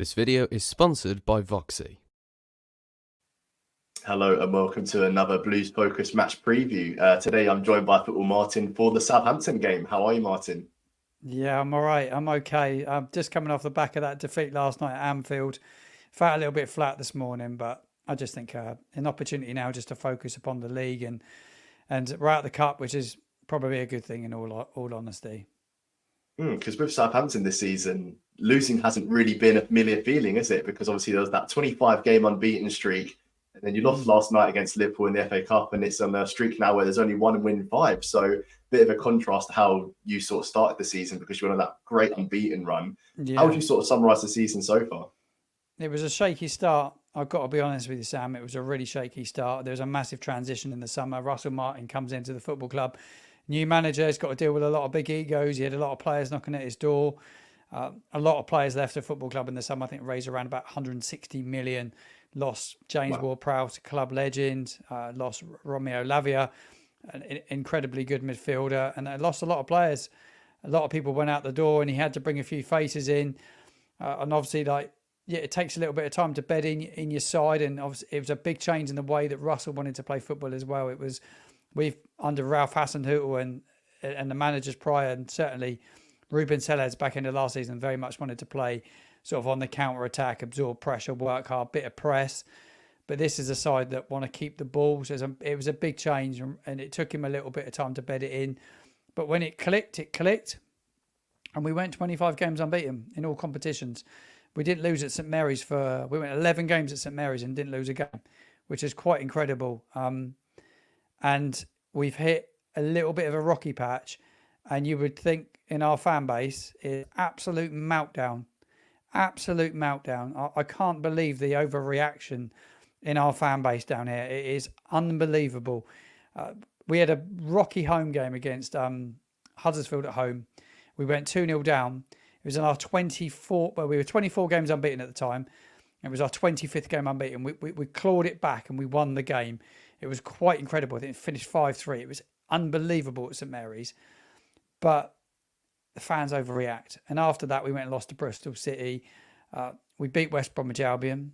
This video is sponsored by Voxy. Hello and welcome to another Blues Focus match preview. Today I'm joined by Football Martin for the Southampton game. How are you, Martin? Yeah, I'm all right. I'm okay. I'm just coming off the back of that defeat last night at Anfield. Felt a little bit flat this morning, but I just think an opportunity now just to focus upon the league and we're out the cup, which is probably a good thing in all honesty. Because with Southampton this season, losing hasn't really been a familiar feeling, is it? Because obviously there was that 25-game unbeaten streak, and then you lost last night against Liverpool in the FA Cup, and it's on a streak now where there's only one win in five. So bit of a contrast to how you sort of started the season because you went on that great unbeaten run. Yeah. How would you sort of summarise the season so far? It was a shaky start. I've got to be honest with you, Sam. It was a really shaky start. There was a massive transition in the summer. Russell Martin comes into the football club. New manager has got to deal with a lot of big egos. He had a lot of players knocking at his door. A lot of players left the football club in the summer. I think raised around about 160 million. Lost James Ward-Prowse, club legend. Lost Romeo Lavia, an incredibly good midfielder. And lost a lot of players. A lot of people went out the door and he had to bring a few faces in. And obviously, it takes a little bit of time to bed in your side. And obviously, it was a big change in the way that Russell wanted to play football as well. We've under Ralph Hasenhüttl and the managers prior, and certainly Ruben Sellés back into last season, very much wanted to play sort of on the counter attack, absorb pressure, work hard, bit of press. But this is a side that want to keep the ball. So it was a big change, and it took him a little bit of time to bed it in. But when it clicked, and we went 25 games unbeaten in all competitions. We didn't lose at St Mary's we went 11 games at St Mary's and didn't lose a game, which is quite incredible. And we've hit a little bit of a rocky patch, and you would think in our fan base is absolute meltdown. I can't believe the overreaction in our fan base down here. It is unbelievable. We had a rocky home game against Huddersfield at home. We went 2-0 down. It was in our 24, well, we were 24 games unbeaten at the time. It was our 25th game unbeaten. We clawed it back and we won the game. It was quite incredible. I think it finished 5-3. It was unbelievable at St Mary's. But the fans overreact. And after that, we went and lost to Bristol City. We beat West Bromwich Albion.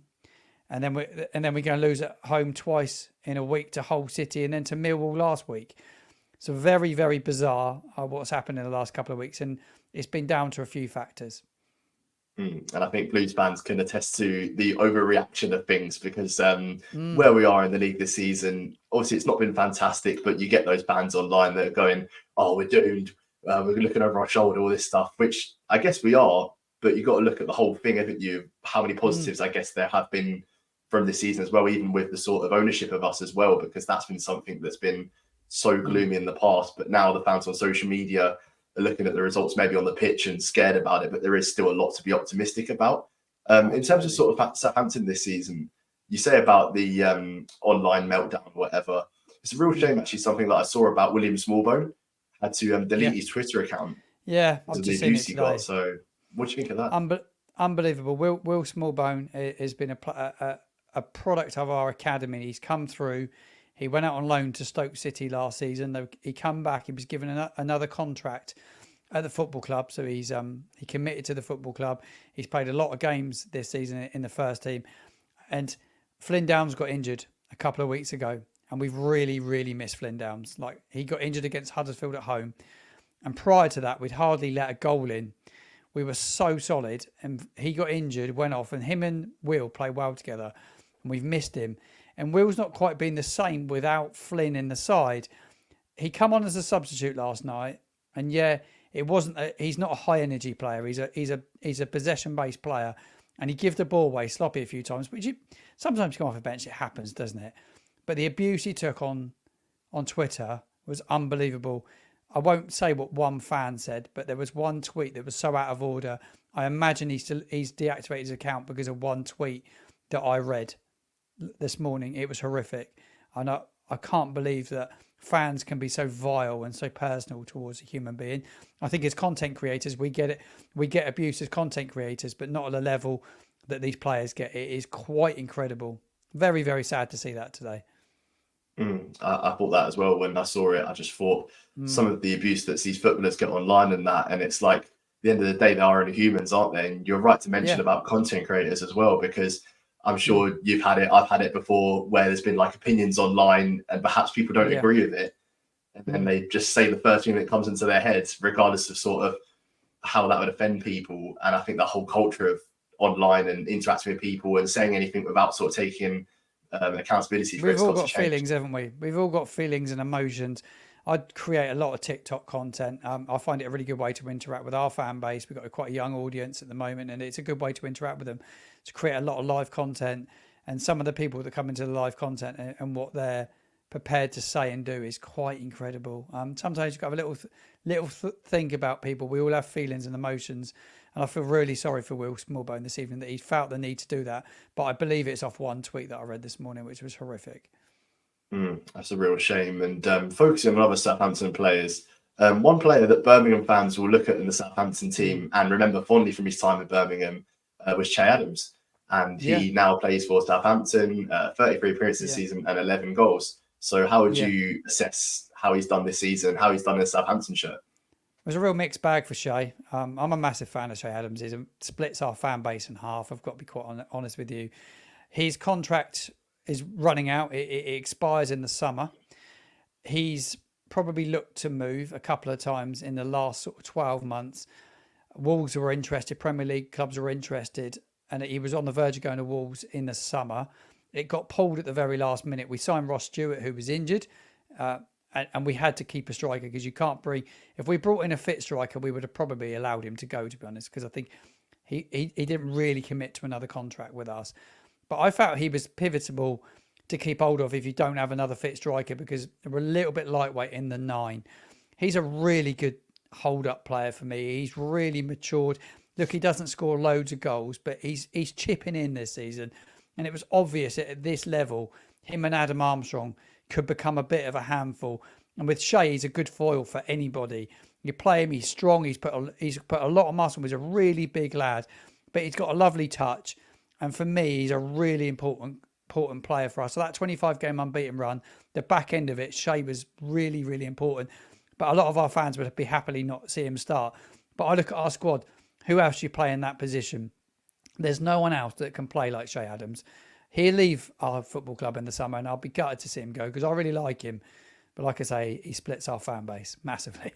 And then we're going to lose at home twice in a week to Hull City and then to Millwall last week. So very, very bizarre what's happened in the last couple of weeks. And it's been down to a few factors. And I think Blues fans can attest to the overreaction of things because where we are in the league this season, obviously it's not been fantastic, but you get those fans online that are going, oh, we're doomed. We're looking over our shoulder, all this stuff, which I guess we are, but you've got to look at the whole thing, haven't you? How many positives I guess there have been from this season as well, even with the sort of ownership of us as well, because that's been something that's been so gloomy in the past. But now the fans on social media are looking at the results maybe on the pitch and scared about it, but there is still a lot to be optimistic about. In terms of sort of Southampton this season, you say about the online meltdown, whatever. It's a real shame, actually, something that I saw about William Smallbone had to delete his Twitter account. Yeah, I've just seen it today. So what do you think of that? Unbelievable. Will Smallbone has been a product of our academy. He's come through. He went out on loan to Stoke City last season. He come back. He was given another contract at the football club. So he committed to the football club. He's played a lot of games this season in the first team. And Flynn Downs got injured a couple of weeks ago. And we've really, really missed Flynn Downs. Like, he got injured against Huddersfield at home. And prior to that, we'd hardly let a goal in. We were so solid. And he got injured, went off. And him and Will play well together. And we've missed him. And Will's not quite been the same without Flynn in the side. He come on as a substitute last night, and it wasn't. He's not a high energy player. He's a possession based player, and he give the ball away sloppy a few times. But sometimes you come off a bench, it happens, doesn't it? But the abuse he took on Twitter was unbelievable. I won't say what one fan said, but there was one tweet that was so out of order. I imagine he's deactivated his account because of one tweet that I read this morning. It was horrific. And I can't believe that fans can be so vile and so personal towards a human being. I think as content creators, we get it. We get abuse as content creators, but not at the level that these players get. It is quite incredible. Very, very sad to see that today. I thought that as well when I saw it. I just thought some of the abuse that these footballers get online and it's like the end of the day, they are only humans, aren't they? And you're right to mention Yeah. about content creators as well, because I'm sure you've had it. I've had it before, where there's been like opinions online, and perhaps people don't Yeah. agree with it, and then they just say the first thing that comes into their heads, regardless of sort of how that would offend people. And I think the whole culture of online and interacting with people and saying anything without sort of taking accountability for We've it's all got got to change. feelings, haven't we? We've all got feelings and emotions. I create a lot of TikTok content. I find it a really good way to interact with our fan base. We've got quite a young audience at the moment, and it's a good way to interact with them, to create a lot of live content. And some of the people that come into the live content and what they're prepared to say and do is quite incredible. Sometimes you've got to have a little think about people. We all have feelings and emotions. And I feel really sorry for Will Smallbone this evening that he felt the need to do that. But I believe it's off one tweet that I read this morning, which was horrific. That's a real shame. And focusing on other Southampton players, one player that Birmingham fans will look at in the Southampton team and remember fondly from his time in Birmingham was Shay Adams. And he now plays for Southampton, 33 appearances this season and 11 goals. So how would you assess how he's done this season, how he's done in a Southampton shirt? It was a real mixed bag for Shay. I'm a massive fan of Shay Adams. He splits our fan base in half. I've got to be quite honest with you. His contract is running out. It expires in the summer. He's probably looked to move a couple of times in the last sort of 12 months. Wolves were interested. Premier League clubs were interested. And he was on the verge of going to Wolves in the summer. It got pulled at the very last minute. We signed Ross Stewart, who was injured. And we had to keep a striker because you can't bring... If we brought in a fit striker, we would have probably allowed him to go, to be honest, because I think he didn't really commit to another contract with us. But I felt he was pivotal to keep hold of if you don't have another fit striker, because we're a little bit lightweight in the 9. He's a really good hold-up player for me. He's really matured. Look, he doesn't score loads of goals, but he's chipping in this season. And it was obvious at this level, him and Adam Armstrong could become a bit of a handful. And with Shay, he's a good foil for anybody. You play him, he's strong, he's put a lot of muscle. He's a really big lad, but he's got a lovely touch. And for me, he's a really important player for us. So that 25-game unbeaten run, the back end of it, Shay was really, really important. But a lot of our fans would be happily not see him start. But I look at our squad, who else do you play in that position? There's no one else that can play like Shay Adams. He'll leave our football club in the summer, and I'll be gutted to see him go because I really like him. But like I say, he splits our fan base massively.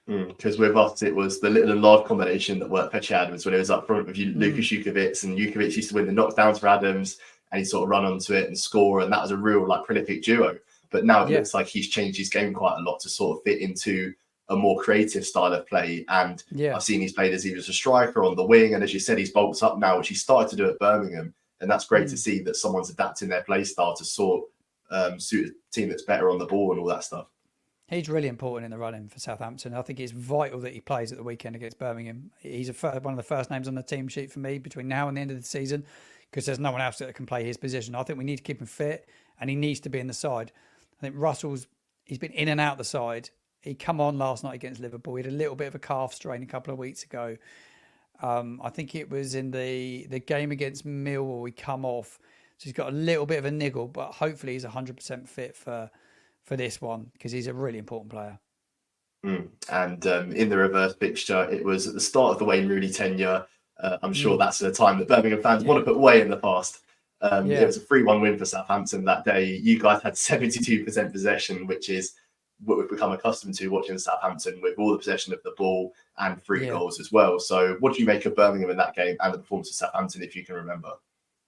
Because with us, it was the little and large combination that worked for Shay Adams when it was up front with Lucas Jukovic, and Jukovic used to win the knockdowns for Adams, and he'd sort of run onto it and score, and that was a real prolific duo. But now it looks like he's changed his game quite a lot to sort of fit into a more creative style of play. And I've seen he's played as he was a striker on the wing, and as you said, he's bolts up now, which he started to do at Birmingham. And that's great to see that someone's adapting their play style to sort suit a team that's better on the ball and all that stuff. He's really important in the running for Southampton. I think it's vital that he plays at the weekend against Birmingham. He's one of the first names on the team sheet for me between now and the end of the season, because there's no one else that can play his position. I think we need to keep him fit, and he needs to be in the side. I think he's been in and out the side. He come on last night against Liverpool. He had a little bit of a calf strain a couple of weeks ago. I think it was in the game against Millwall. He come off. So he's got a little bit of a niggle, but hopefully he's 100% fit for this one, because he's a really important player. And in the reverse fixture, it was at the start of the Wayne Rooney tenure. I'm sure that's a time that Birmingham fans want to put way in the past. It was a 3-1 win for Southampton that day. You guys had 72% possession, which is what we've become accustomed to watching Southampton, with all the possession of the ball and 3 goals as well. So what do you make of Birmingham in that game and the performance of Southampton, if you can remember?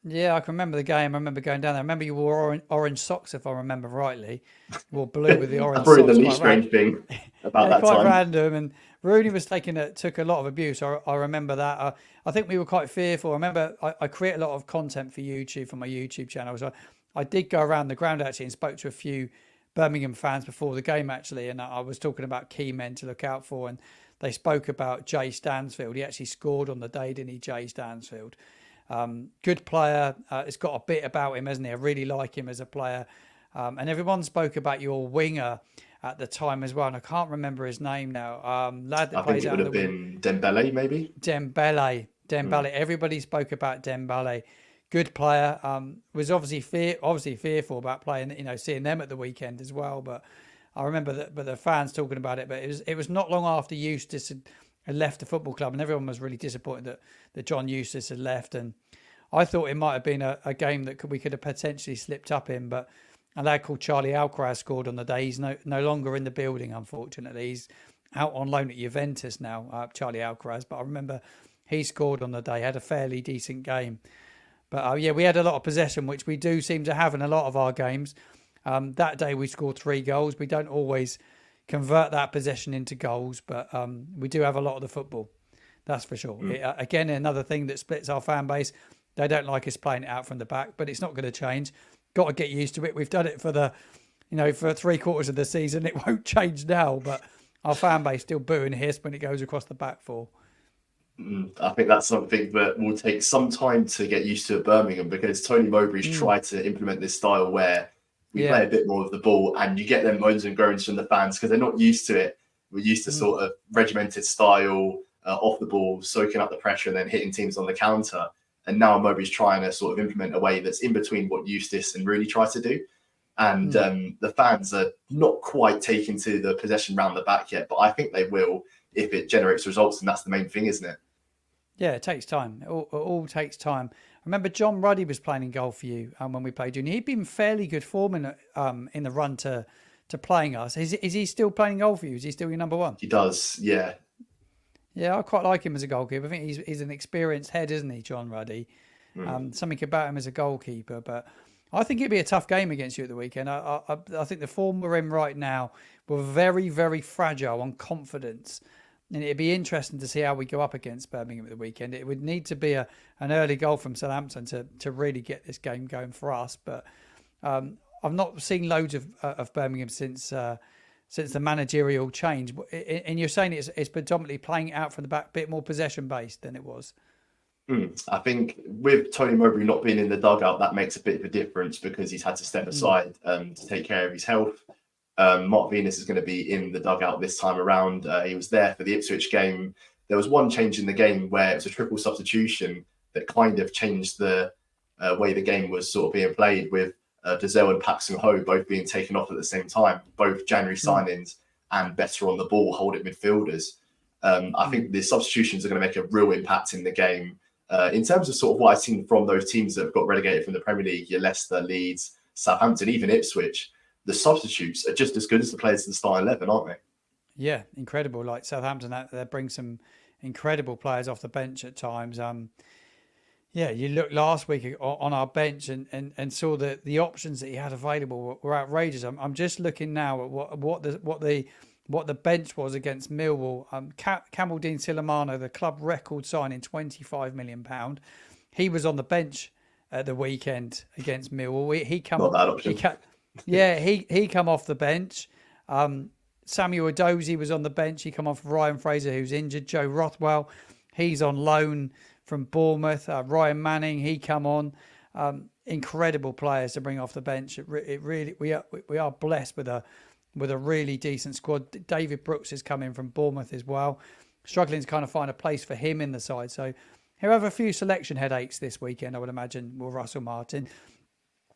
Yeah, I can remember the game. I remember going down there. I remember you wore orange socks, if I remember rightly. You wore blue with the orange That's probably socks. the least strange thing about that quite time. random. And Rooney was took a lot of abuse. I remember that. I think we were quite fearful. I remember I create a lot of content for YouTube, for my YouTube channel. So I did go around the ground actually and spoke to a few Birmingham fans before the game actually. And I was talking about key men to look out for. And they spoke about Jay Stansfield. He actually scored on the day, didn't he, Jay Stansfield? Good player. It's got a bit about him, hasn't he? I really like him as a player. And everyone spoke about your winger at the time as well. And I can't remember his name now. Lad that plays out I think it would have been Dembele, maybe? Dembele. Everybody spoke about Dembele. Good player. Was obviously fearful about playing, seeing them at the weekend as well. But I remember that, but the fans talking about it. But it was not long after Eustace had left the football club, and everyone was really disappointed that John Eustace had left. And I thought it might have been a game that we could have potentially slipped up in, but a lad called Charlie Alcaraz scored on the day. He's no longer in the building, unfortunately. He's out on loan at Juventus now, Charlie Alcaraz. But I remember he scored on the day, had a fairly decent game. But we had a lot of possession, which we do seem to have in a lot of our games. That day we scored 3 goals. We don't always convert that possession into goals, but we do have a lot of the football. That's for sure. Again, another thing that splits our fan base. They don't like us playing it out from the back, but it's not going to change. Got to get used to it. We've done it for for 3/4 of the season. It won't change now, but our fan base still boo and hiss when it goes across the back 4. I think that's something that will take some time to get used to at Birmingham, because Tony Mowbray's tried to implement this style where we play a bit more of the ball, and you get them moans and groans from the fans because they're not used to it. We're used to sort of regimented style, off the ball, soaking up the pressure and then hitting teams on the counter. And now Mowbray's trying to sort of implement a way that's in between what Eustace and Rooney try to do. And the fans are not quite taking to the possession round the back yet, but I think they will if it generates results, and that's the main thing, isn't it? Yeah, it takes time. It all takes time. I remember John Ruddy was playing in goal for you when we played junior. He'd been fairly good form in the run to playing us. Is he still playing goal for you? Is he still your number 1? He does, yeah. Yeah, I quite like him as a goalkeeper. I think he's an experienced head, isn't he, John Ruddy? Something about him as a goalkeeper. But I think it'd be a tough game against you at the weekend. I think the form we're in right now, we're very, very fragile on confidence. And it'd be interesting to see how we go up against Birmingham at the weekend. It would need to be an early goal from Southampton to really get this game going for us. But I've not seen loads of Birmingham since the managerial change. And you're saying it's predominantly playing it out from the back, a bit more possession based than it was. I think with Tony Mowbray not being in the dugout, that makes a bit of a difference because he's had to step aside to take care of his health. Mark Venus is going to be in the dugout this time around. He was there for the Ipswich game. There was one change in the game where it was a triple substitution that kind of changed the way the game was sort of being played, with Dazelle and Paxton Ho both being taken off at the same time, both January signings and better on the ball holding midfielders. I think the substitutions are going to make a real impact in the game. In terms of sort of what I've seen from those teams that have got relegated from the Premier League, your Leicester, Leeds, Southampton, even Ipswich, the substitutes are just as good as the players in the starting 11, aren't they? Yeah, incredible. Like Southampton, they bring some incredible players off the bench at times. You looked last week on our bench and saw that the options that he had available were outrageous. I'm just looking now at what the bench was against Millwall. Campbell Dean Silamano, the club record signing, £25 million. He was on the bench at the weekend against Millwall. He come Not that option. he come off the bench. Samuel Edozie was on the bench. He come off Ryan Fraser, who's injured. Joe Rothwell, he's on loan from Bournemouth. Ryan Manning, he come on. Incredible players to bring off the bench. It really we are blessed with a really decent squad. David Brooks has come in from Bournemouth as well, struggling to kind of find a place for him in the side. So he'll have a few selection headaches this weekend, I would imagine, with Russell Martin,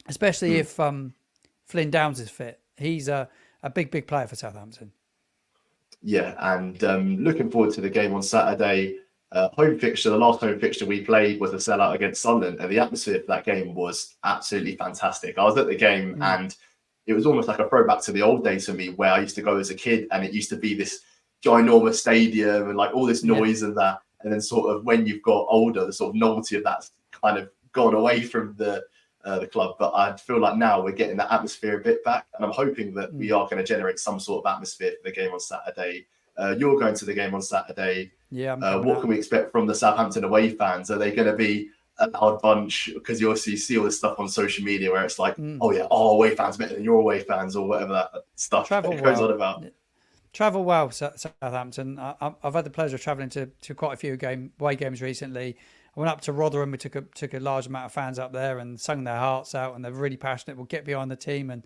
especially if Flynn Downs is fit. He's a big player for Southampton. Yeah, and looking forward to the game on Saturday. Home fixture, the last home fixture we played was a sellout against Sunderland, and the atmosphere for that game was absolutely fantastic. I was at the game and it was almost like a throwback to the old days for me, where I used to go as a kid, and it used to be this ginormous stadium and like all this noise and that. And then sort of when you've got older, the sort of novelty of that's kind of gone away from the club. But I feel like now we're getting that atmosphere a bit back, and I'm hoping that we are going to generate some sort of atmosphere for the game on Saturday. You're going to the game on Saturday. Yeah. What can we expect from the Southampton away fans? Are they going to be a loud bunch? Because you obviously see all this stuff on social media where it's like, away fans better than your away fans, or whatever that stuff goes on about. Travel well, Southampton. I've had the pleasure of travelling to quite a few away games recently. I went up to Rotherham. We took a large amount of fans up there and sung their hearts out, and they're really passionate. We'll get behind the team and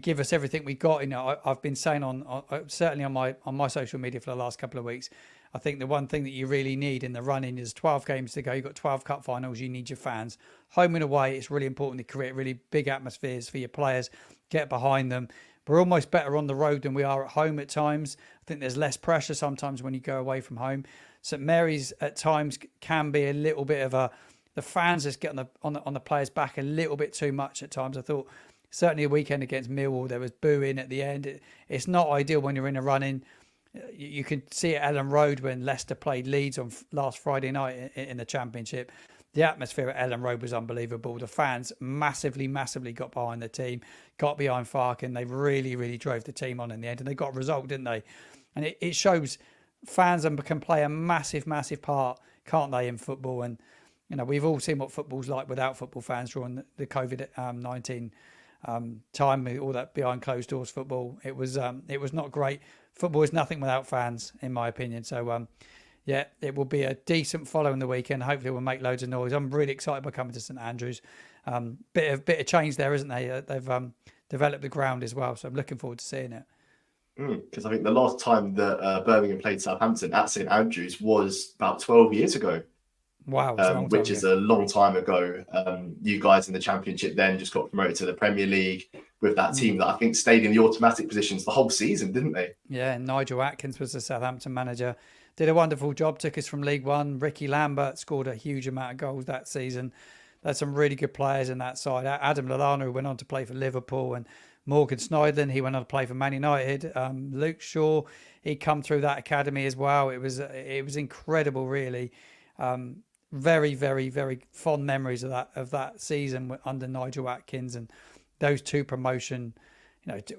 give us everything we got. You know, I've been saying certainly on my social media for the last couple of weeks, I think the one thing that you really need in the running is 12 games to go. You've got 12 cup finals. You need your fans. Home and away, it's really important to create really big atmospheres for your players. Get behind them. we're almost better on the road than we are at home at times. I think there's less pressure sometimes when you go away from home. St Mary's at times can be a little bit of the fans just get on the players' back a little bit too much at times. I thought certainly the weekend against Millwall there was booing at the end. It's not ideal when you're in a run-in. You could see at Ellen Road when Leicester played Leeds on last Friday night in the Championship. The atmosphere at Ellen Road was unbelievable. The fans massively got behind the team, got behind Farkin. They really drove the team on in the end, and they got a result, didn't they? And it shows fans can play a massive part, can't they, in football? And we've all seen what football's like without football fans during the COVID-19 time, with all that behind closed doors football. It was not great. Football is nothing without fans, in my opinion. So yeah, it will be a decent following the weekend. Hopefully we'll make loads of noise. I'm really excited by coming to St Andrews. Bit of change there, isn't they? They've developed the ground as well, so I'm looking forward to seeing it. Because I think the last time that Birmingham played Southampton at St Andrews was about 12 years ago. Wow, which is a long time ago. You guys in the Championship then just got promoted to the Premier League with that team that I think stayed in the automatic positions the whole season, didn't they? Yeah, and Nigel Atkins was the Southampton manager. Did a wonderful job, took us from League One. Ricky Lambert scored a huge amount of goals that season. There's some really good players in that side. Adam Lallana, who went on to play for Liverpool, and Morgan Sneidlin, he went on to play for Man United. Luke Shaw, he come through that academy as well. It was incredible, really. Very fond memories of that season under Nigel Atkins, and those two promotion.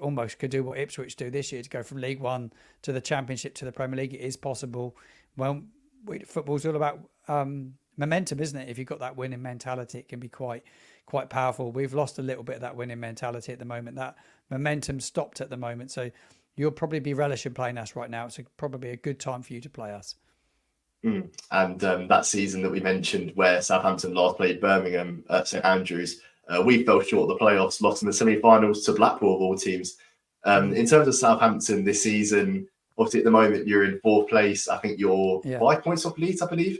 Almost could do what Ipswich do this year to go from League One to the Championship to the Premier League. It is possible. Well, football's all about momentum, isn't it? If you've got that winning mentality, it can be quite powerful. We've lost a little bit of that winning mentality at the moment. That momentum stopped at the moment. So you'll probably be relishing playing us right now. It's probably a good time for you to play us. And that season that we mentioned where Southampton last played Birmingham at St Andrews, we fell short of the playoffs, lost in the semi-finals to Blackpool of all teams. In terms of Southampton this season, obviously at the moment you're in fourth place. I think you're 5 points off Leeds, I believe.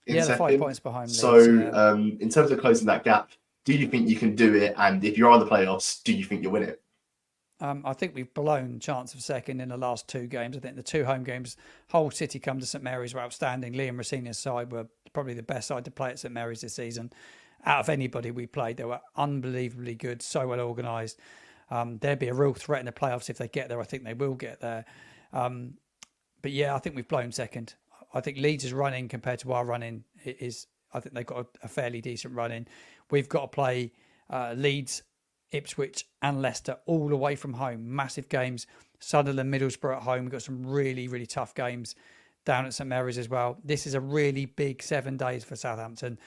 Yeah, 5 points behind Leeds. So in terms of closing that gap, do you think you can do it? And if you're on the playoffs, do you think you'll win it? I think we've blown chance of second in the last two games. I think the two home games, Hull City come to St Mary's were outstanding. Liam Rossini's side were probably the best side to play at St Mary's this season. Out of anybody we played, they were unbelievably good, so well organised. There'd be a real threat in the playoffs if they get there. I think they will get there. But yeah, I think we've blown second. I think Leeds' running compared to our running is, I think they've got a fairly decent running. We've got to play Leeds, Ipswich and Leicester all away from home. Massive games. Sunderland, Middlesbrough at home. We've got some really tough games down at St Mary's as well. This is a really big 7 days for Southampton.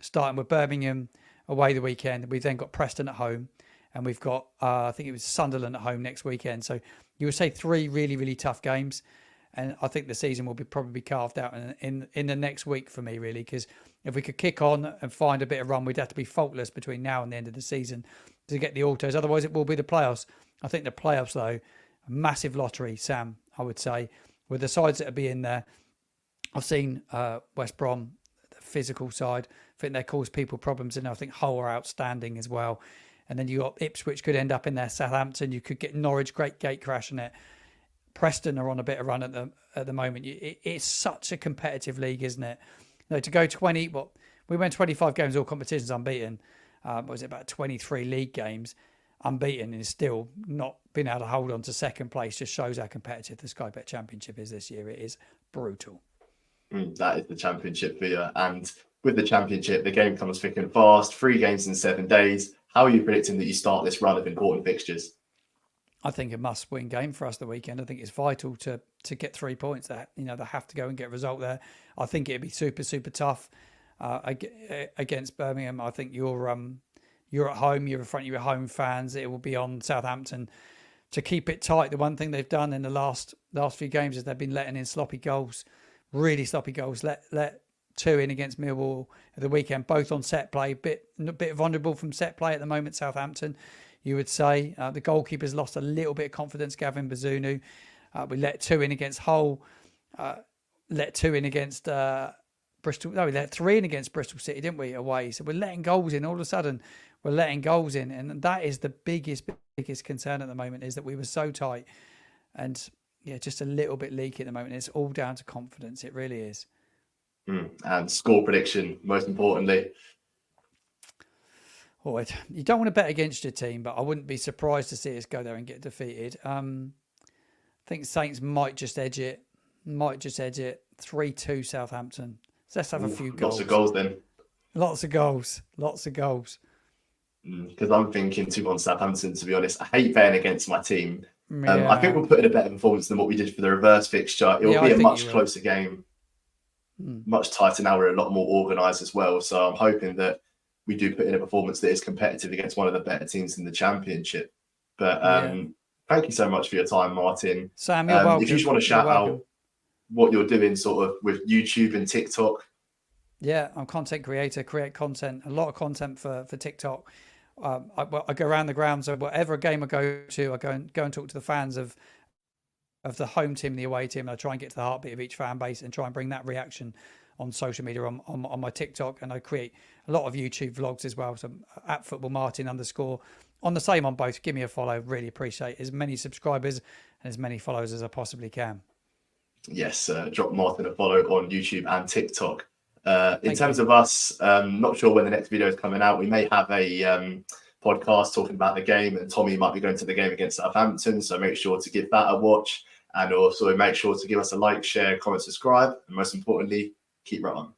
Starting with Birmingham away the weekend. We've then got Preston at home. And we've got, I think it was Sunderland at home next weekend. So you would say 3 really tough games. And I think the season will probably carved out in the next week for me, really. Because if we could kick on and find a bit of run, we'd have to be faultless between now and the end of the season to get the autos. Otherwise, it will be the playoffs. I think the playoffs, though, a massive lottery, Sam, I would say. With the sides that will be in there, I've seen West Brom, the physical side. I think they cause people problems. And I think Hull are outstanding as well. And then you got Ipswich could end up in there. Southampton, you could get Norwich, great gate crash in it. Preston are on a bit of run at the moment. It's such a competitive league, isn't it? To go 20, we went 25 games, all competitions unbeaten. Was it about 23 league games unbeaten and still not been able to hold on to second place? Just shows how competitive the Sky Bet Championship is this year. It is brutal. That is the Championship for you. And with the Championship, the game comes thick and fast. 3 games in 7 days. How are you predicting that you start this run of important fixtures? I think a must-win game for us the weekend. I think it's vital to get 3 points. That they have to go and get a result there. I think it'd be super tough against Birmingham. I think you're at home. You're in front of your home fans. It will be on Southampton to keep it tight. The one thing they've done in the last few games is they've been letting in sloppy goals, really sloppy goals. Let 2 in against Millwall at the weekend, both on set play. Bit vulnerable from set play at the moment. Southampton. You would say the goalkeeper's lost a little bit of confidence, Gavin Bazunu. We let 2 in against Hull, let 2 in against Bristol. No, we let 3 in against Bristol City, didn't we, away? So we're letting goals in. All of a sudden, were letting goals in, and that is the biggest concern at the moment, is that we were so tight and just a little bit leaky at the moment. It's all down to confidence. It really is. And score prediction, most importantly. Oh, you don't want to bet against your team, but I wouldn't be surprised to see us go there and get defeated. I think Saints might just edge it. 3-2 Southampton. So let's have a few goals. Lots of goals then. Lots of goals. Because I'm thinking 2-1 Southampton, to be honest. I hate betting against my team. Yeah. I think we'll put in a better performance than what we did for the reverse fixture. It will be a much closer game, much tighter now. We're a lot more organised as well. So I'm hoping that we do put in a performance that is competitive against one of the better teams in the Championship. But thank you so much for your time, Martin. Sam, you're welcome. If you just want to shout out what you're doing sort of with YouTube and TikTok. Yeah, I'm a content creator, create content, a lot of content for TikTok. I go around the grounds, so whatever game I go to, I go and talk to the fans of the home team, the away team. And I try and get to the heartbeat of each fan base and try and bring that reaction on social media, on my TikTok, and I create a lot of YouTube vlogs as well. So at @footballmartin_ on the same on both. Give me a follow. Really appreciate as many subscribers and as many followers as I possibly can. Yes, drop Martin a follow on YouTube and TikTok. In terms of us, not sure when the next video is coming out. We may have a podcast talking about the game, and Tommy might be going to the game against Southampton, so make sure to give that a watch, and also make sure to give us a like, share, comment, subscribe, and most importantly, keep right on.